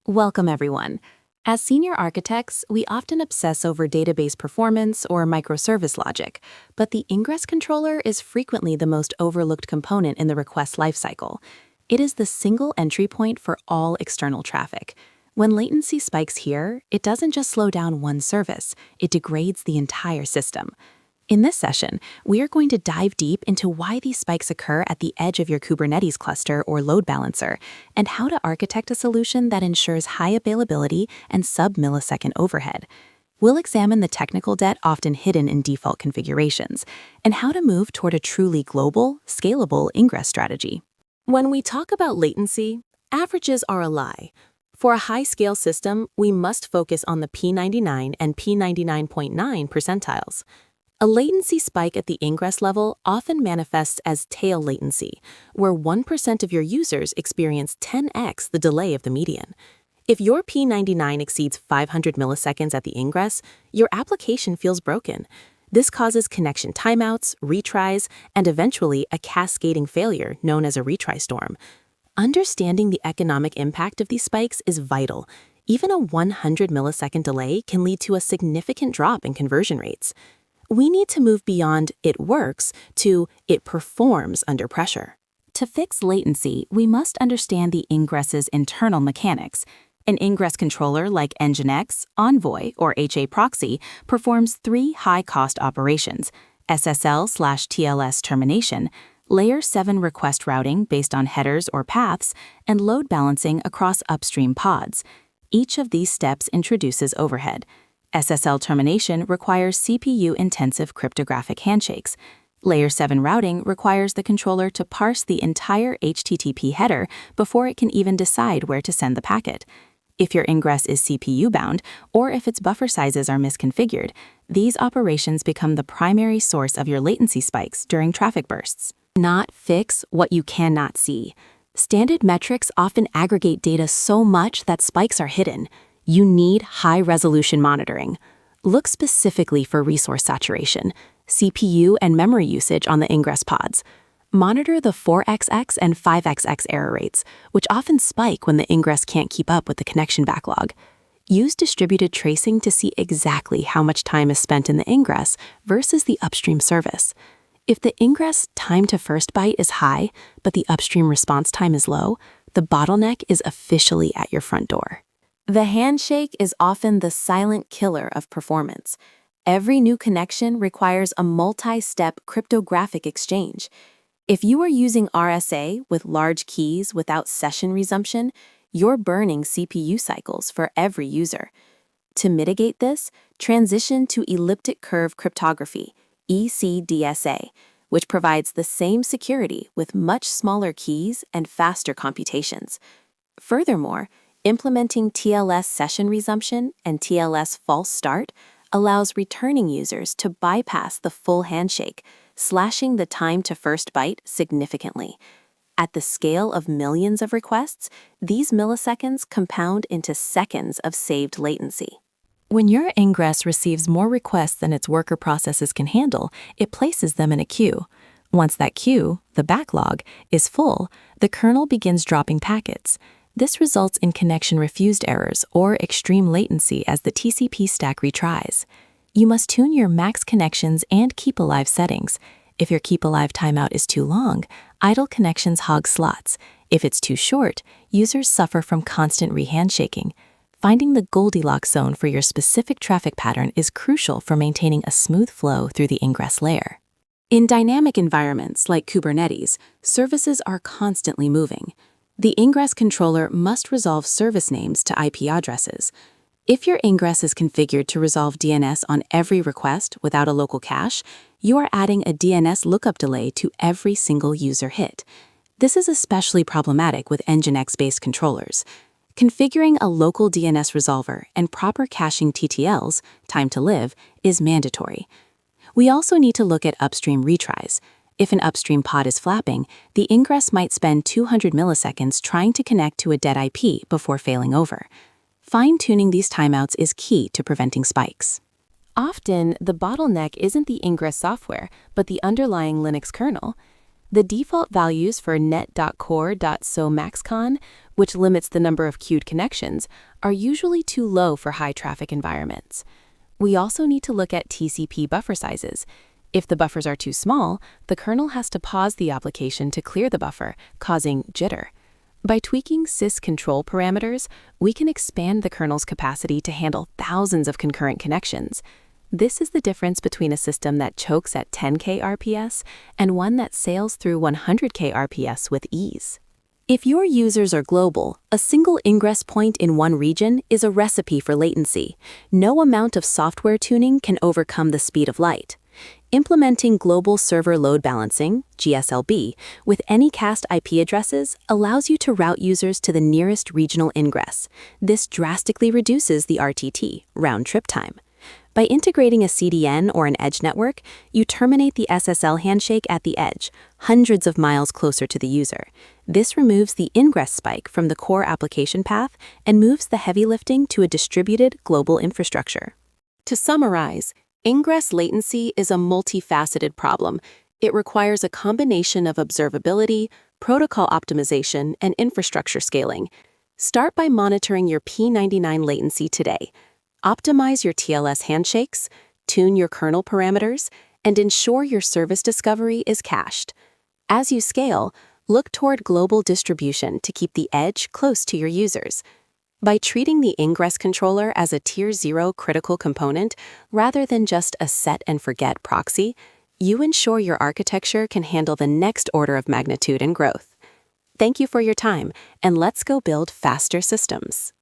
Welcome, everyone. As senior architects, we often obsess over database performance or microservice logic, but the Ingress Controller is frequently the most overlooked component in the request lifecycle. It is the single entry point for all external traffic. When latency spikes here, it doesn't just slow down one service, it degrades the entire system. In this session, we are going to dive deep into why these spikes occur at the edge of your Kubernetes cluster or load balancer, and how to architect a solution that ensures high availability and sub-millisecond overhead. We'll examine the technical debt often hidden in default configurations, and how to move toward a truly global, scalable ingress strategy. When we talk about latency, averages are a lie. For a high-scale system, we must focus on the P99 and P99.9 percentiles. A latency spike at the ingress level often manifests as tail latency, where 1% of your users experience 10x the delay of the median. If your P99 exceeds 500 milliseconds at the ingress, your application feels broken. This causes connection timeouts, retries, and eventually a cascading failure known as a retry storm. Understanding the economic impact of these spikes is vital. Even a 100 millisecond delay can lead to a significant drop in conversion rates. We need to move beyond "it works" to "it performs" under pressure. To fix latency, we must understand the ingress's internal mechanics. An ingress controller like NGINX, Envoy, or HAProxy performs three high-cost operations: SSL/TLS termination, Layer 7 request routing based on headers or paths, and load balancing across upstream pods. Each of these steps introduces overhead. SSL termination requires CPU-intensive cryptographic handshakes. Layer 7 routing requires the controller to parse the entire HTTP header before it can even decide where to send the packet. If your ingress is CPU-bound, or if its buffer sizes are misconfigured, these operations become the primary source of your latency spikes during traffic bursts. Not fix what you cannot see. Standard metrics often aggregate data so much that spikes are hidden. You need high-resolution monitoring. Look specifically for resource saturation, CPU and memory usage on the ingress pods. Monitor the 4xx and 5xx error rates, which often spike when the ingress can't keep up with the connection backlog. Use distributed tracing to see exactly how much time is spent in the ingress versus the upstream service. If the ingress time to first byte is high, but the upstream response time is low, the bottleneck is officially at your front door. The handshake is often the silent killer of performance. Every new connection requires a multi-step cryptographic exchange. If you are using RSA with large keys without session resumption, you're burning CPU cycles for every user. To mitigate this, transition to elliptic curve cryptography, ECDSA, which provides the same security with much smaller keys and faster computations. Furthermore, implementing TLS session resumption and TLS false start allows returning users to bypass the full handshake, slashing the time to first byte significantly. At the scale of millions of requests, these milliseconds compound into seconds of saved latency. When your ingress receives more requests than its worker processes can handle, it places them in a queue. Once that queue, the backlog, is full, the kernel begins dropping packets. This results in connection refused errors or extreme latency as the TCP stack retries. You must tune your max connections and keep alive settings. If your keep alive timeout is too long, idle connections hog slots. If it's too short, users suffer from constant rehandshaking. Finding the Goldilocks zone for your specific traffic pattern is crucial for maintaining a smooth flow through the ingress layer. In dynamic environments like Kubernetes, services are constantly moving. The ingress controller must resolve service names to IP addresses. If your ingress is configured to resolve DNS on every request without a local cache, you are adding a DNS lookup delay to every single user hit. This is especially problematic with NGINX-based controllers. Configuring a local DNS resolver and proper caching TTLs, time to live, is mandatory. We also need to look at upstream retries. If an upstream pod is flapping, the ingress might spend 200 milliseconds trying to connect to a dead IP before failing over. Fine-tuning these timeouts is key to preventing spikes. Often, the bottleneck isn't the ingress software, but the underlying Linux kernel. The default values for net.core.so maxcon which limits the number of queued connections, are usually too low for high-traffic environments. We also need to look at TCP buffer sizes. If the buffers are too small, the kernel has to pause the application to clear the buffer, causing jitter. By tweaking sys control parameters, we can expand the kernel's capacity to handle thousands of concurrent connections. This is the difference between a system that chokes at 10K RPS and one that sails through 100K RPS with ease. If your users are global, a single ingress point in one region is a recipe for latency. No amount of software tuning can overcome the speed of light. Implementing global server load balancing, GSLB, with any cast IP addresses allows you to route users to the nearest regional ingress. This drastically reduces the RTT, round-trip time. By integrating a CDN or an edge network, you terminate the SSL handshake at the edge, hundreds of miles closer to the user. This removes the ingress spike from the core application path and moves the heavy lifting to a distributed global infrastructure. To summarize, ingress latency is a multifaceted problem. It requires a combination of observability, protocol optimization, and infrastructure scaling. Start by monitoring your P99 latency today. Optimize your TLS handshakes, tune your kernel parameters, and ensure your service discovery is cached. As you scale, look toward global distribution to keep the edge close to your users. By treating the Ingress controller as a Tier 0 critical component rather than just a set-and-forget proxy, you ensure your architecture can handle the next order of magnitude in growth. Thank you for your time, and let's go build faster systems.